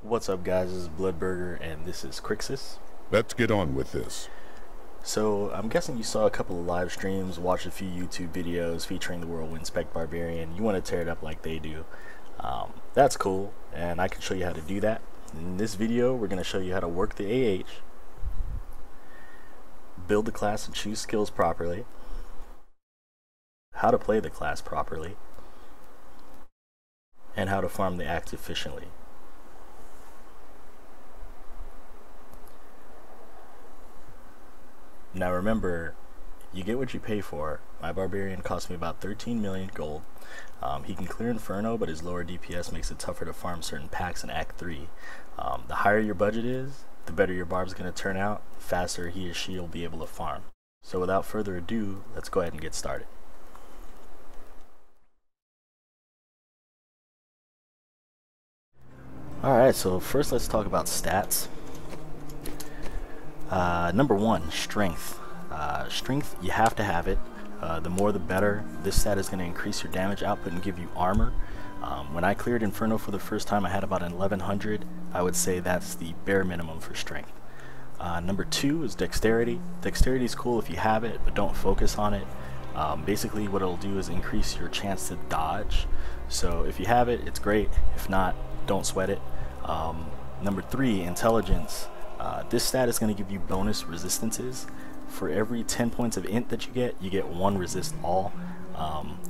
What's up guys, this is Bloodburger and this is Crixus. Let's get on with this. So I'm guessing you saw a couple of live streams, watched a few YouTube videos featuring the Whirlwind Barbarian. You want to tear it up like they do. That's cool, and I can show you how to do that. In this video we're going to show you how to work the AH, build the class and choose skills properly, how to play the class properly, and how to farm the axe efficiently. Now remember, you get what you pay for. My Barbarian cost me about 13 million gold. He can clear Inferno, but his lower DPS makes it tougher to farm certain packs in Act 3. The higher your budget is, the better your barb's going to turn out, the faster he or she will be able to farm. So without further ado, let's go ahead and get started. Alright, so first let's talk about stats. Number one, strength. Strength, you have to have it. The more the better. This stat is going to increase your damage output and give you armor. When I cleared Inferno for the first time, I had about 1100. I would say that's the bare minimum for strength. Number two is dexterity. Dexterity is cool if you have it, but don't focus on it. Basically what it'll do is increase your chance to dodge. So if you have it, it's great. If not, don't sweat it. Number three, intelligence. This stat is going to give you bonus resistances. For every 10 points of int that you get one resist all.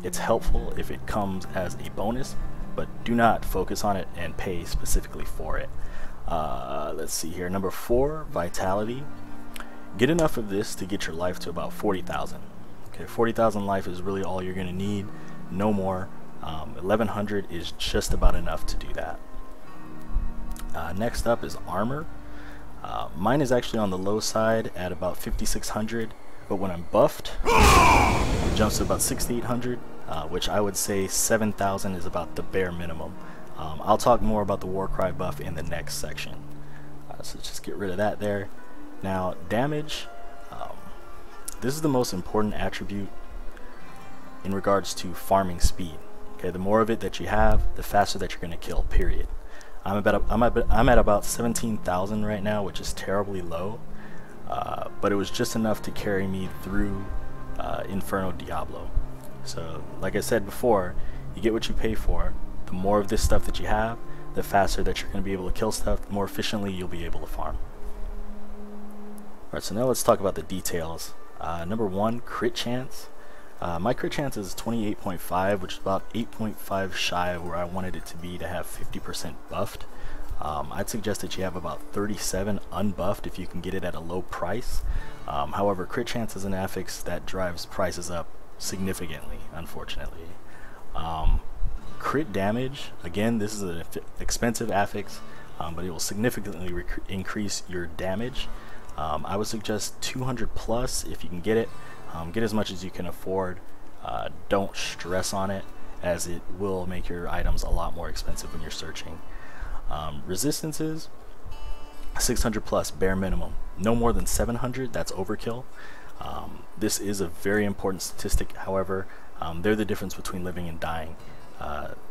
It's helpful if it comes as a bonus, but do not focus on it and pay specifically for it. Let's see here. Number four, vitality. Get enough of this to get your life to about 40,000. Okay, 40,000 life is really all you're going to need, no more. 1100 is just about enough to do that. Next up is armor. Mine is actually on the low side at about 5,600, but when I'm buffed, it jumps to about 6,800, which I would say 7,000 is about the bare minimum. I'll talk more about the Warcry buff in the next section. So just get rid of that there. Now, damage. This is the most important attribute in regards to farming speed. Okay, the more of it that you have, the faster that you're going to kill, period. I'm at about 17,000 right now, which is terribly low, but it was just enough to carry me through Inferno Diablo. So like I said before, you get what you pay for. The more of this stuff that you have, the faster that you're going to be able to kill stuff, the more efficiently you'll be able to farm. Alright, so now let's talk about the details. Number one, crit chance. My crit chance is 28.5, which is about 8.5 shy of where I wanted it to be to have 50% buffed. I'd suggest that you have about 37 unbuffed if you can get it at a low price. However, crit chance is an affix that drives prices up significantly, unfortunately. Crit damage, again, this is an expensive affix, but it will significantly increase your damage. I would suggest 200 plus if you can get it. Get as much as you can afford. Don't stress on it, as it will make your items a lot more expensive when you're searching. Resistances, 600 plus bare minimum. No more than 700, that's overkill. This is a very important statistic, however. They're the difference between living and dying.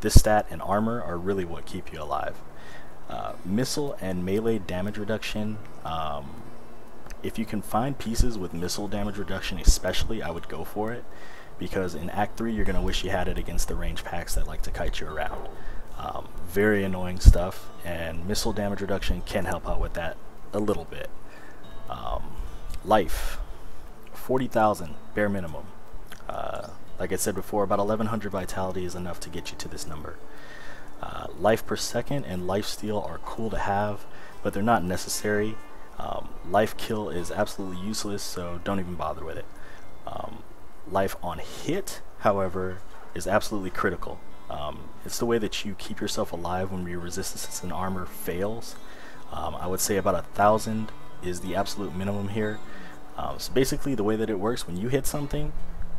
This stat and armor are really what keep you alive. Missile and melee damage reduction. If you can find pieces with missile damage reduction especially, I would go for it, because in Act 3 you're going to wish you had it against the range packs that like to kite you around. Very annoying stuff, and missile damage reduction can help out with that a little bit. Life, 40,000 bare minimum. Like I said before, about 1100 vitality is enough to get you to this number. Life per second and life steal are cool to have, but they're not necessary. Life kill is absolutely useless, so don't even bother with it. Life on hit, however, is absolutely critical. It's the way that you keep yourself alive when your resistance and armor fails. I would say about 1,000 is the absolute minimum here. So basically the way that it works, when you hit something,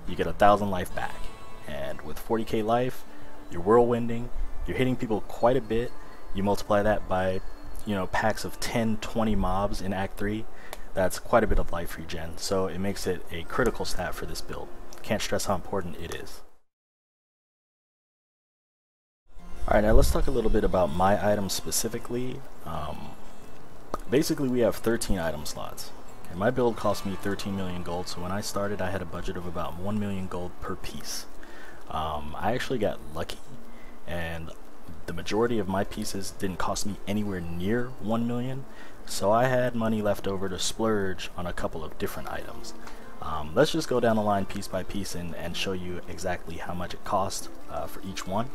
you get 1,000 life back. And with 40k life, you're whirlwinding, you're hitting people quite a bit. You multiply that by, you know, packs of 10, 20 mobs in Act 3, that's quite a bit of life regen, so it makes it a critical stat for this build. Can't stress how important it is. Alright, now let's talk a little bit about my items specifically. Basically, we have 13 item slots. And my build cost me 13 million gold, so when I started I had a budget of about 1 million gold per piece. I actually got lucky, and the majority of my pieces didn't cost me anywhere near 1 million, so I had money left over to splurge on a couple of different items. Let's just go down the line piece by piece and show you exactly how much it cost for each one.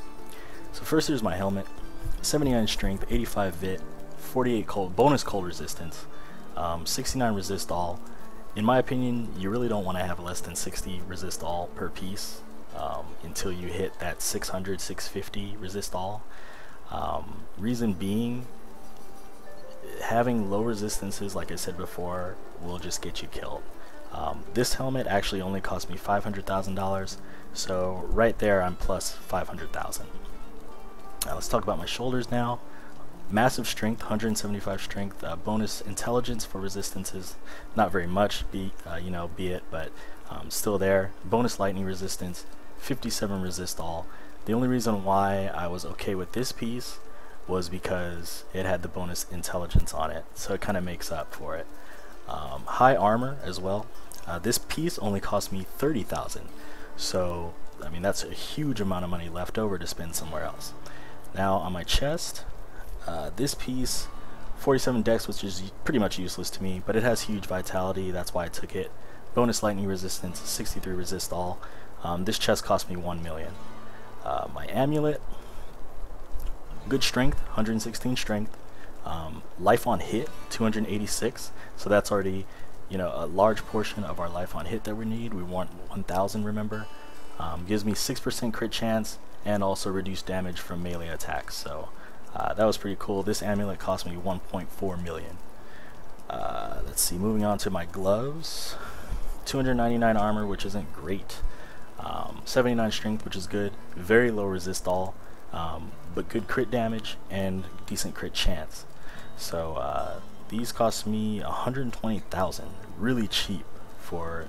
So first, here's my helmet: 79 strength, 85 vit, 48 cold, bonus cold resistance, 69 resist all. In my opinion, you really don't want to have less than 60 resist all per piece until you hit that 600, 650 resist all. Reason being, having low resistances, like I said before, will just get you killed. This helmet actually only cost me $500,000, so right there I'm plus 500,000. Now let's talk about my shoulders now. Massive strength, 175 strength, bonus intelligence for resistances, not very much, be it, but still there. Bonus lightning resistance, 57 resist all. The only reason why I was okay with this piece was because it had the bonus intelligence on it, so it kind of makes up for it. High armor as well. This piece only cost me 30,000, so I mean that's a huge amount of money left over to spend somewhere else. Now on my chest, this piece, 47 dex, which is pretty much useless to me, but it has huge vitality, that's why I took it. Bonus lightning resistance, 63 resist all. This chest cost me 1 million. My amulet, good strength, 116 strength. Life on hit, 286, so that's already, a large portion of our life on hit that we need. We want 1000, remember. Gives me 6% crit chance and also reduced damage from melee attacks, so that was pretty cool. This amulet cost me 1.4 million. Let's see, moving on to my gloves. 299 armor, which isn't great. 79 strength, which is good. Very low resist all, but good crit damage and decent crit chance. So these cost me 120,000. Really cheap for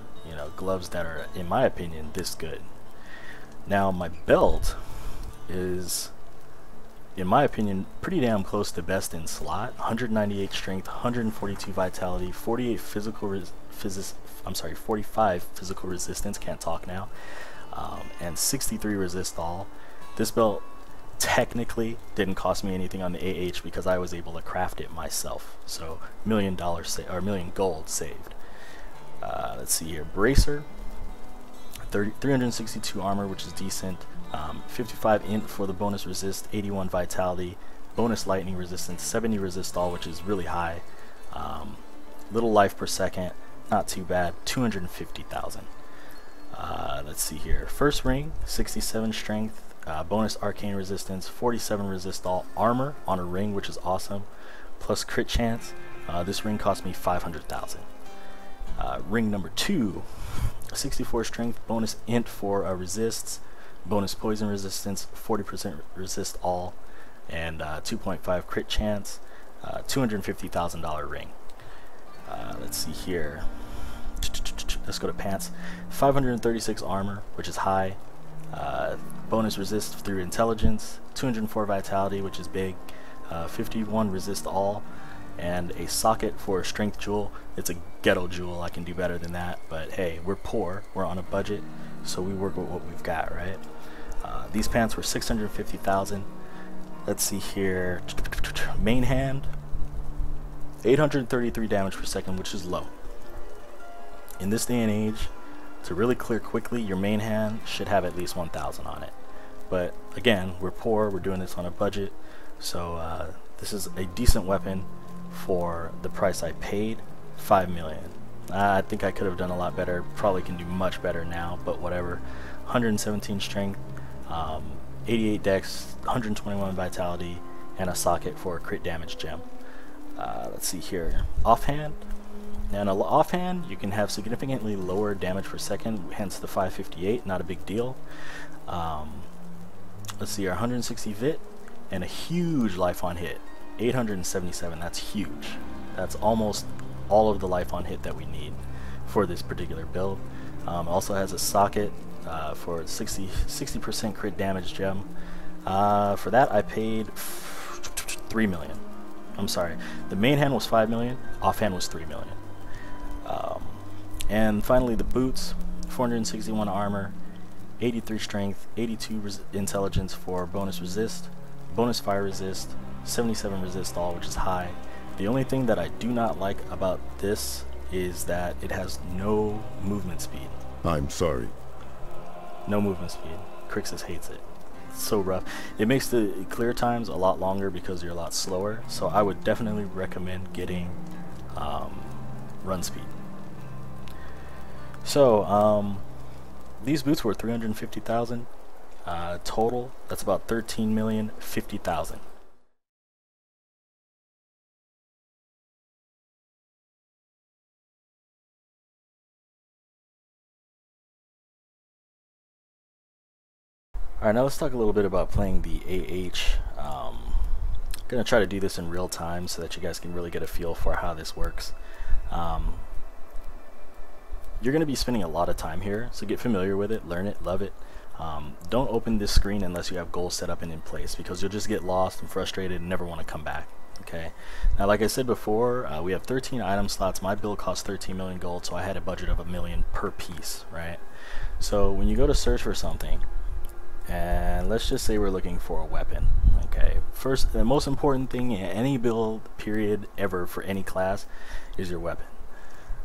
gloves that are, in my opinion, this good. Now my belt is, in my opinion, pretty damn close to best in slot. 198 strength, 142 vitality, 45 physical resistance, can't talk now, and 63 resist all. This belt technically didn't cost me anything on the AH because I was able to craft it myself, so $1 million or million gold saved. Let's see here, bracer, 362 armor, which is decent. 55 int for the bonus resist, 81 vitality, bonus lightning resistance, 70 resist all, which is really high. Little life per second, not too bad. 250,000. Let's see here, first ring, 67 strength, bonus arcane resistance, 47 resist all, armor on a ring, which is awesome, plus crit chance. This ring cost me 500,000. Ring number 2, 64 strength, bonus int for resists, bonus poison resistance, 40% resist all, and 2.5 crit chance. $250,000 ring. Let's see here. Let's go to pants. 536 armor, which is high. Bonus resist through intelligence. 204 vitality, which is big. 51 resist all, and a socket for a strength jewel. It's a ghetto jewel, I can do better than that, but hey, we're poor, we're on a budget, so we work with what we've got, right? These pants were 650,000. Let's see here, main hand, 833 damage per second, which is low. In this day and age, to really clear quickly, your main hand should have at least 1,000 on it. But again, we're poor, we're doing this on a budget, so this is a decent weapon for the price I paid, 5 million. I think I could have done a lot better, probably can do much better now, but whatever. 117 strength, 88 dex, 121 vitality, and a socket for a crit damage gem. Let's see here, offhand. Now in offhand, you can have significantly lower damage per second, hence the 558, not a big deal. Let's see here, 160 vit, and a huge life on hit, 877, that's huge. That's almost all of the life on hit that we need for this particular build. Also has a socket for 60% crit damage gem, For that I paid 3 million. I'm sorry, the main hand was 5 million, offhand was 3 million. And finally the boots, 461 armor, 83 strength, 82 intelligence for bonus resist, bonus fire resist, 77 resist all, which is high. The only thing that I do not like about this is that it has no movement speed. I'm sorry. No movement speed. Crixus hates it. It's so rough. It makes the clear times a lot longer because you're a lot slower, so I would definitely recommend getting run speed. So these boots were 350,000 total. That's about 13,050,000. Alright, now let's talk a little bit about playing the AH. I'm going to try to do this in real time so that you guys can really get a feel for how this works. You're going to be spending a lot of time here, so get familiar with it, learn it, love it. Don't open this screen unless you have goals set up and in place, because you'll just get lost and frustrated and never want to come back. Okay. Now, like I said before, we have 13 item slots. My build cost 13 million gold, so I had a budget of $1 million per piece, right? So when you go to search for something, and let's just say we're looking for a weapon, okay, first, the most important thing in any build period ever for any class is your weapon.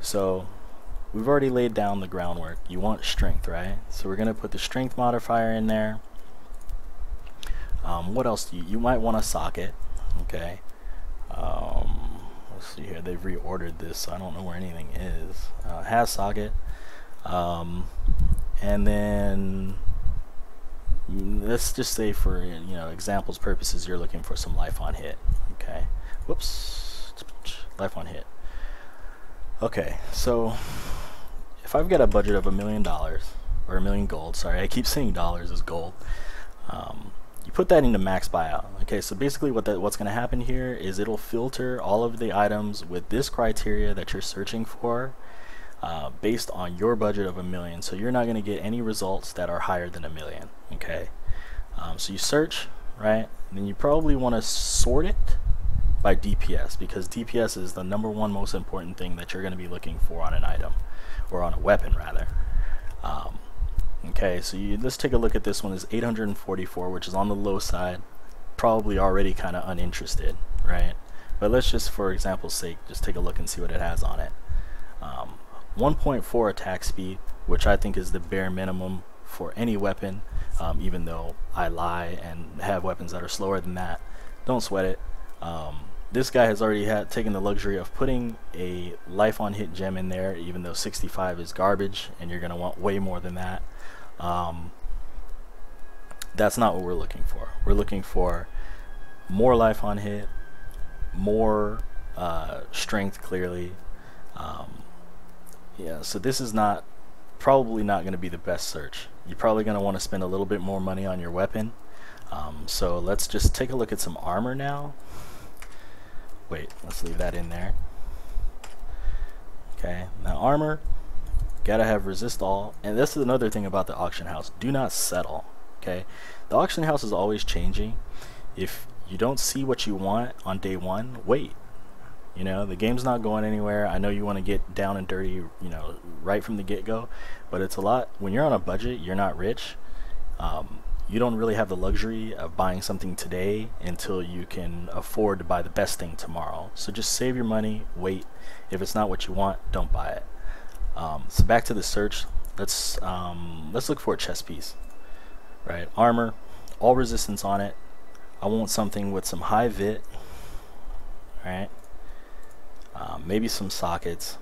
So we've already laid down the groundwork. You want strength, right? So we're gonna put the strength modifier in there. What else do you might want a socket, okay? Let's see here, they've reordered this, so I don't know where anything is. Has socket, and then let's just say for examples purposes, you're looking for some life on hit. Okay, whoops, life on hit. Okay, so if I've got a budget of $1 million or $1 million gold, sorry, I keep saying dollars is gold. You put that into max buyout. Okay, so basically what's going to happen here is it'll filter all of the items with this criteria that you're searching for based on your budget of $1 million. So you're not going to get any results that are higher than $1 million. Okay, so you search, right? And then you probably want to sort it by DPS, because DPS is the #1 most important thing that you're going to be looking for on an item, or on a weapon rather. Okay, so let's take a look at this one. Is 844, which is on the low side, probably already kind of uninterested, right? But let's just, for example's sake, just take a look and see what it has on it. 1.4 attack speed, which I think is the bare minimum for any weapon, even though I lie and have weapons that are slower than that. Don't sweat it. This guy has already taken the luxury of putting a life on hit gem in there, even though 65 is garbage and you're going to want way more than that. That's not what we're looking for. We're looking for more life on hit, more strength, clearly. Yeah, so this is probably not going to be the best search. You're probably going to want to spend a little bit more money on your weapon. So let's just take a look at some armor now. Wait, let's leave that in there. Okay, now armor, gotta have resist all. And this is another thing about the auction house. Do not settle. Okay, the auction house is always changing. If you don't see what you want on day one, wait. The game's not going anywhere. I know you want to get down and dirty, right from the get-go, but it's a lot. When you're on a budget, you're not rich. You don't really have the luxury of buying something today until you can afford to buy the best thing tomorrow. So just save your money, wait. If it's not what you want, don't buy it. So back to the search. Let's look for a chest piece. Right, armor, all resistance on it. I want something with some high vit. Right, maybe some sockets.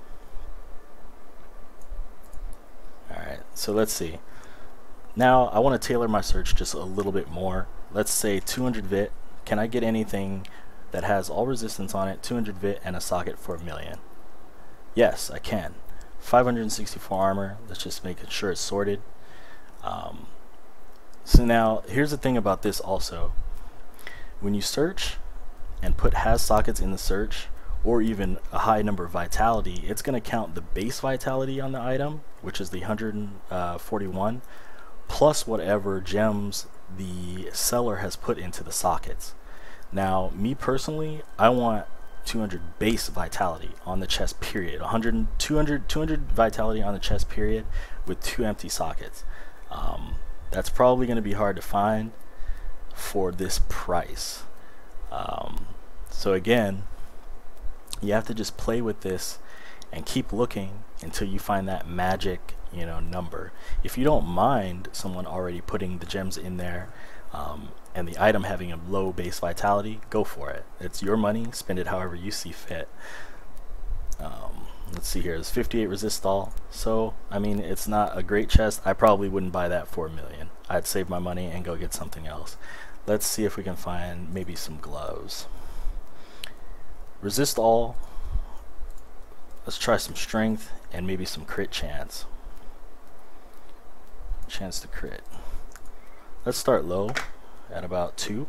All right, so let's see. Now I want to tailor my search just a little bit more. Let's say 200 vit. Can I get anything that has all resistance on it, 200 vit, and a socket for $1 million? Yes, I can. 564 armor. Let's just make sure it's sorted. So now here's the thing about this also. When you search and put has sockets in the search, or even a high number of vitality, it's going to count the base vitality on the item, which is the 141, plus whatever gems the seller has put into the sockets. Now, me personally, I want 200 base vitality on the chest, period. 200 vitality on the chest, period, with 2 empty sockets. That's probably going to be hard to find for this price. So again, you have to just play with this and keep looking until you find that magic, number. If you don't mind someone already putting the gems in there, and the item having a low base vitality, go for it. It's your money, spend it however you see fit. Let's see here, there's 58 resist all, so I mean, it's not a great chest. I probably wouldn't buy that for $1 million. I'd save my money and go get something else. Let's see if we can find maybe some gloves. Resist all, let's try some strength and maybe some crit chance to crit. Let's start low at about 2,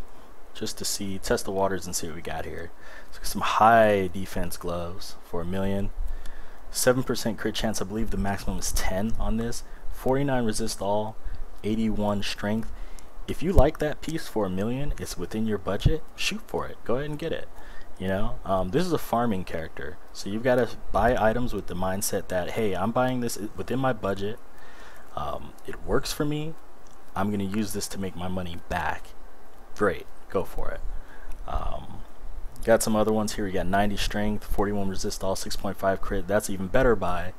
just to test the waters and see what we got here. So some high defense gloves for $1 million. 7% crit chance, I believe the maximum is 10 on this. 49 resist all, 81 strength. If you like that piece for $1 million, it's within your budget, shoot for it. Go ahead and get it. This is a farming character, so you've got to buy items with the mindset that, hey, I'm buying this within my budget. It works for me. I'm going to use this to make my money back. Great, go for it. Got some other ones here. We got 90 strength, 41 resist all, 6.5 crit. That's even better buy,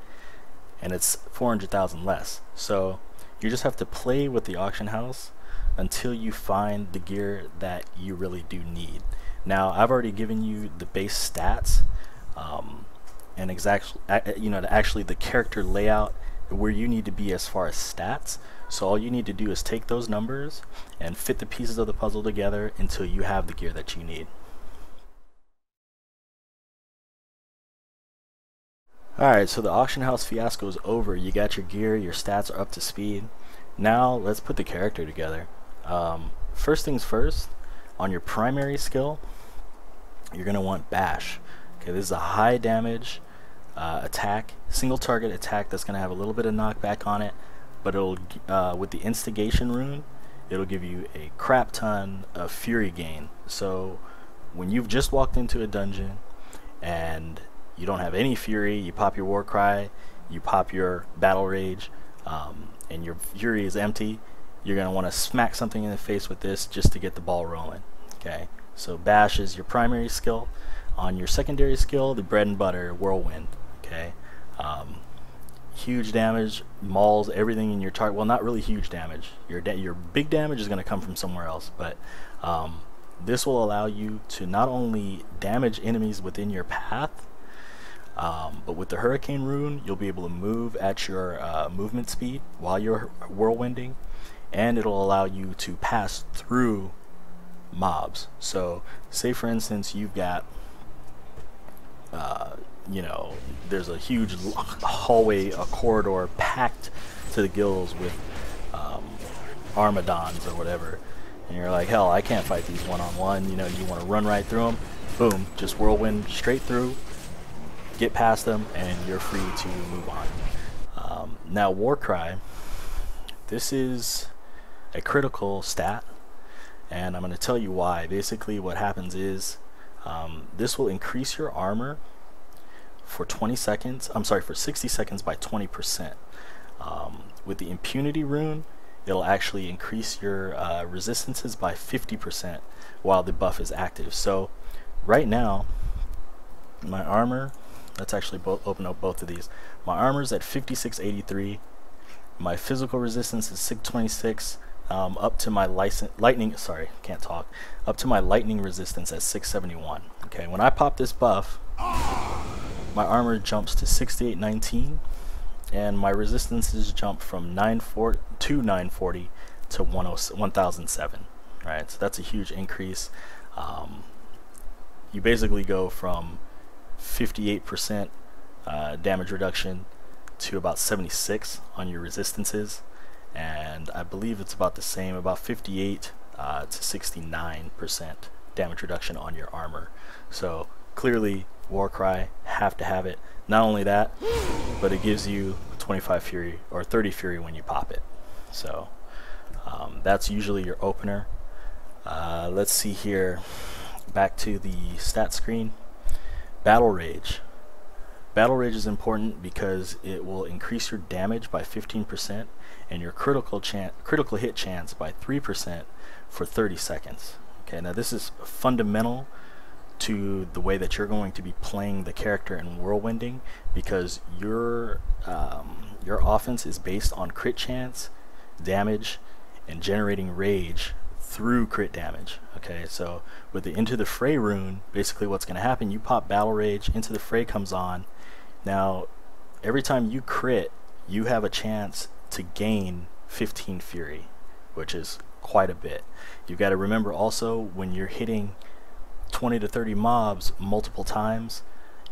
and it's 400,000 less. So you just have to play with the auction house until you find the gear that you really do need. Now, I've already given you the base stats, and actually the character layout where you need to be as far as stats. So all you need to do is take those numbers and fit the pieces of the puzzle together until you have the gear that you need. Alright, so the auction house fiasco is over. You got your gear, your stats are up to speed. Now let's put the character together. First things first, on your primary skill, you're going to want Bash. Okay, this is a high damage attack, single target attack that's going to have a little bit of knockback on it, but it'll with the instigation rune, it'll give you a crap ton of fury gain. So when you've just walked into a dungeon and you don't have any fury, you pop your war cry, you pop your battle rage, and your fury is empty, you're going to want to smack something in the face with this just to get the ball rolling. Okay, so Bash is your primary skill. On your secondary skill, the bread and butter, Whirlwind. Okay, huge damage, mauls everything in your target. Well, not really huge damage. Your big damage is going to come from somewhere else, but this will allow you to not only damage enemies within your path, but with the hurricane rune, you'll be able to move at your movement speed while you're whirlwinding, and it'll allow you to pass through mobs. So say for instance you've got there's a huge hallway, a corridor packed to the gills with Armadons or whatever, and you're like, hell, I can't fight these one-on-one. You want to run right through them, boom, just whirlwind straight through, get past them, and you're free to move on. Now Warcry, this is a critical stat, and I'm going to tell you why. Basically what happens is this will increase your armor for 20 seconds, for 60 seconds by 20%. With the impunity rune, it'll actually increase your resistances by 50% while the buff is active. So right now my armor, let's actually open up both of these. My armor's at 5683, my physical resistance is 626, up to my up to my lightning resistance at 671. Okay, when I pop this buff, my armor jumps to 6819, and my resistances jump from 940 to 1007. Right, so that's a huge increase. You basically go from 58% damage reduction to about 76 on your resistances, and I believe it's about the same, about 58 to 69% damage reduction on your armor. So clearly Warcry, have to have it. Not only that, but it gives you 25 fury or 30 fury when you pop it. So That's usually your opener. Let's see here. Back to the stat screen. Battle Rage. Battle Rage is important because it will increase your damage by 15% and your critical hit chance by 3% for 30 seconds. Okay, now this is fundamental to the way that you're going to be playing the character in Whirlwinding, because your offense is based on crit chance, damage, and generating rage through crit damage. Okay, so with the Into the Fray rune, basically what's going to happen, you pop Battle Rage, Into the Fray comes on. Now, every time you crit, you have a chance to gain 15 Fury, which is quite a bit. You've got to remember also, when you're hitting 20 to 30 mobs multiple times,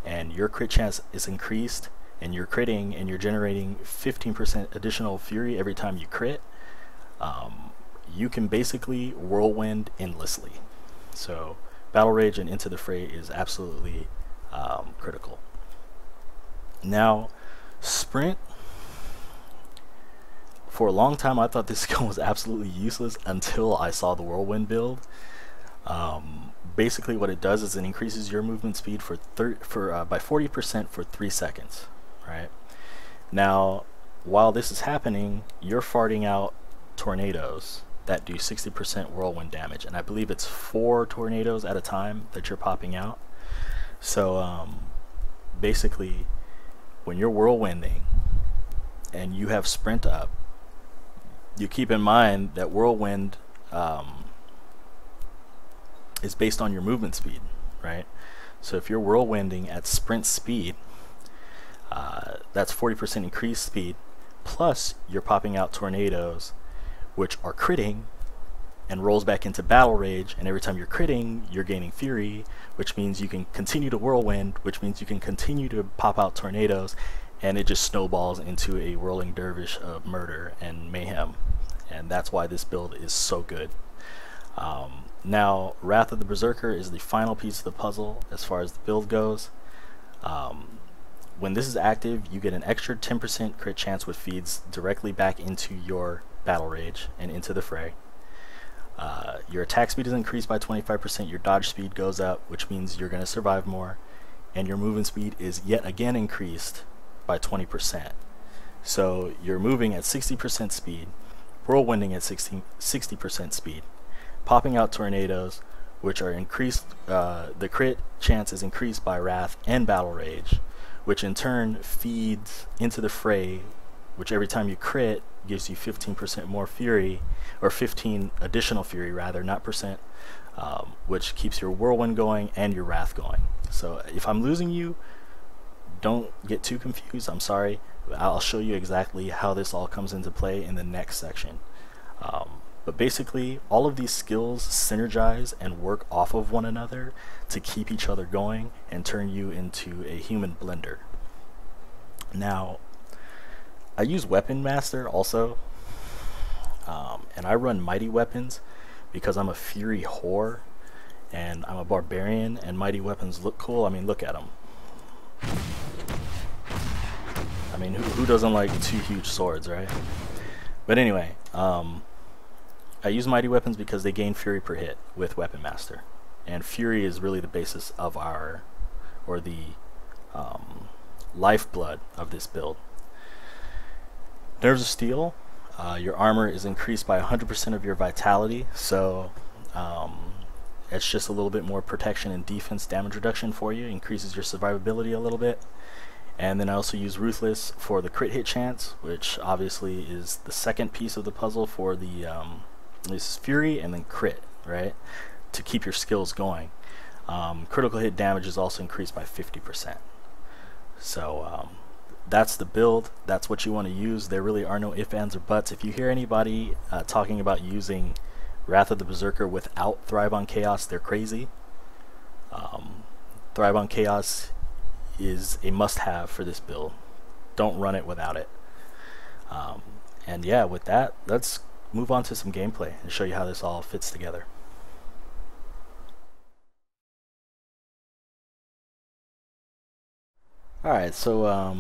and your crit chance is increased, and you're critting, and you're generating 15% additional Fury every time you crit, you can basically whirlwind endlessly. So Battle Rage and Into the Fray is absolutely critical. Now, Sprint, for a long time I thought this skill was absolutely useless until I saw the Whirlwind build. Basically what it does is it increases your movement speed by 40% for 3 seconds. Right? Now, while this is happening, you're farting out tornadoes that do 60% whirlwind damage, and I believe it's 4 tornadoes at a time that you're popping out. So basically, when you're whirlwinding and you have sprint up, you keep in mind that whirlwind is based on your movement speed, right? So if you're whirlwinding at sprint speed, that's 40% increased speed, plus you're popping out tornadoes which are critting and rolls back into Battle Rage, and every time you're critting, you're gaining Fury, which means you can continue to whirlwind, which means you can continue to pop out tornadoes, and it just snowballs into a whirling dervish of murder and mayhem. And that's why this build is so good. Now, Wrath of the Berserker is the final piece of the puzzle as far as the build goes. When this is active, you get an extra 10% crit chance, which feeds directly back into your Battle Rage and Into the Fray. Your attack speed is increased by 25%, your dodge speed goes up, which means you're going to survive more, and your movement speed is yet again increased by 20%. So you're moving at 60% speed, whirlwinding at 60% speed, popping out tornadoes, which are increased, the crit chance is increased by Wrath and Battle Rage, which in turn feeds Into the Fray, which every time you crit gives you 15% more Fury, or 15 additional Fury rather, not percent, which keeps your whirlwind going and your Wrath going. So if I'm losing you, don't get too confused, I'm sorry. I'll show you exactly how this all comes into play in the next section. But basically, all of these skills synergize and work off of one another to keep each other going and turn you into a human blender. Now, I use Weapon Master also, and I run Mighty Weapons because I'm a Fury whore, and I'm a Barbarian, and Mighty Weapons look cool. I mean, look at them. I mean, who doesn't like 2 huge swords, right? But anyway, I use Mighty Weapons because they gain Fury per hit with Weapon Master, and Fury is really the basis of our, or the lifeblood of this build. Nerves of Steel, your armor is increased by 100% of your vitality, so it's just a little bit more protection and defense damage reduction for you, increases your survivability a little bit. And then I also use Ruthless for the crit hit chance, which obviously is the second piece of the puzzle for the this is Fury and then crit, right, to keep your skills going. Critical hit damage is also increased by 50%. So that's the build. That's what you want to use. There really are no ifs, ands, or buts. If you hear anybody talking about using Wrath of the Berserker without Thrive on Chaos, they're crazy. Thrive on Chaos is a must-have for this build. Don't run it without it. And yeah, with that, let's move on to some gameplay and show you how this all fits together. Alright, so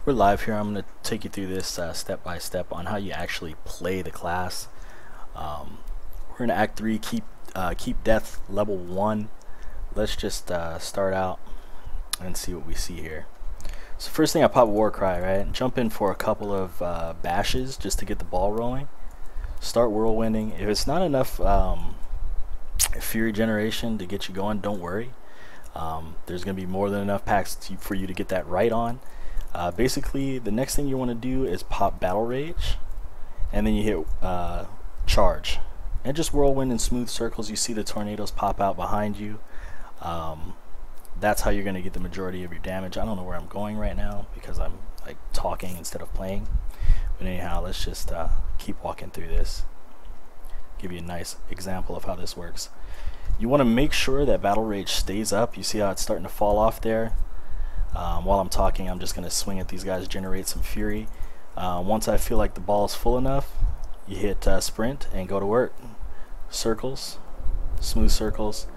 we're live here. I'm going to take you through this step by step on how you actually play the class. We're in Act 3, keep death level 1. Let's just start out and see what we see here. So first thing, I pop Warcry, right? Jump in for a couple of bashes just to get the ball rolling. Start whirlwinding. If it's not enough Fury generation to get you going, don't worry. There's going to be more than enough packs for you to get that right on. Basically, the next thing you want to do is pop Battle Rage, and then you hit Charge. And just whirlwind in smooth circles. You see the tornadoes pop out behind you. That's how you're going to get the majority of your damage. I don't know where I'm going right now because I'm like talking instead of playing. But anyhow, let's just keep walking through this. Give you a nice example of how this works. You want to make sure that Battle Rage stays up. You see how it's starting to fall off there? While I'm talking, I'm just going to swing at these guys, generate some fury. Once I feel like the ball is full enough, you hit sprint and go to work. Circles, smooth circles.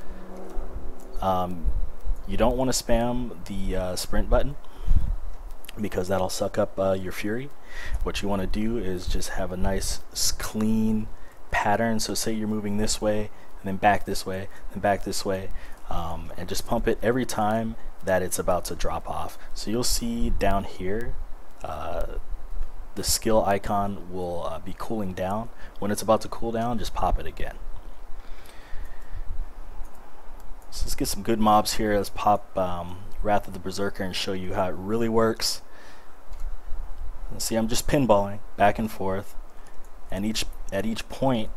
You don't want to spam the sprint button because that'll suck up your fury. What you want to do is just have a nice clean pattern. So say you're moving this way and then back this way and back this way, and just pump it every time that it's about to drop off. So you'll see down here the skill icon will be cooling down. When it's about to cool down, just pop it again. So let's get some good mobs here. Let's pop Wrath of the Berserker and show you how it really works. And see, I'm just pinballing back and forth, and at each point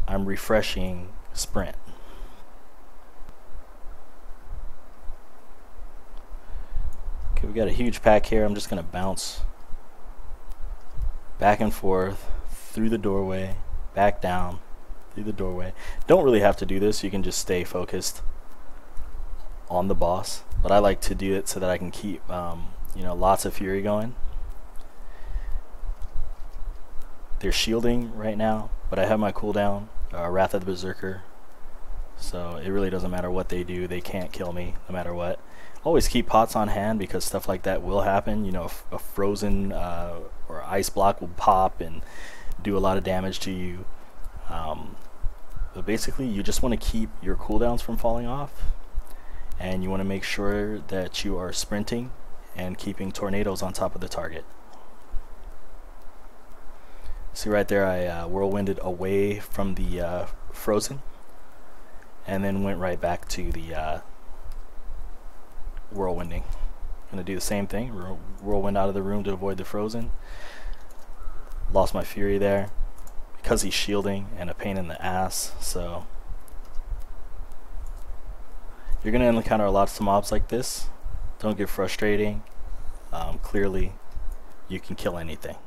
I'm refreshing sprint. Okay, we got a huge pack here. I'm just gonna bounce back and forth through the doorway, back down through the doorway. Don't really have to do this. You can just stay focused on the boss, but I like to do it so that I can keep you know, lots of fury going. They're shielding right now, but I have my cooldown, Wrath of the Berserker, so it really doesn't matter what they do. They can't kill me no matter what. Always keep pots on hand because stuff like that will happen. You know, a frozen or ice block will pop and do a lot of damage to you. But basically, you just want to keep your cooldowns from falling off, and you want to make sure that you are sprinting and keeping tornadoes on top of the target. See right there, I whirlwinded away from the frozen, and then went right back to the whirlwinding. Gonna do the same thing, whirlwind out of the room to avoid the frozen. Lost my fury there because he's shielding and a pain in the ass. So you're gonna encounter lots of mobs like this. Don't get frustrating. Clearly, you can kill anything.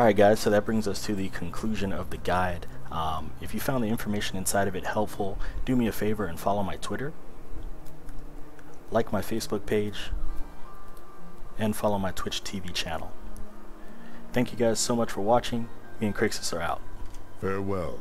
Alright guys, so that brings us to the conclusion of the guide. If you found the information inside of it helpful, do me a favor and follow my Twitter, like my Facebook page, and follow my Twitch TV channel. Thank you guys so much for watching. Me and Crixus are out. Farewell.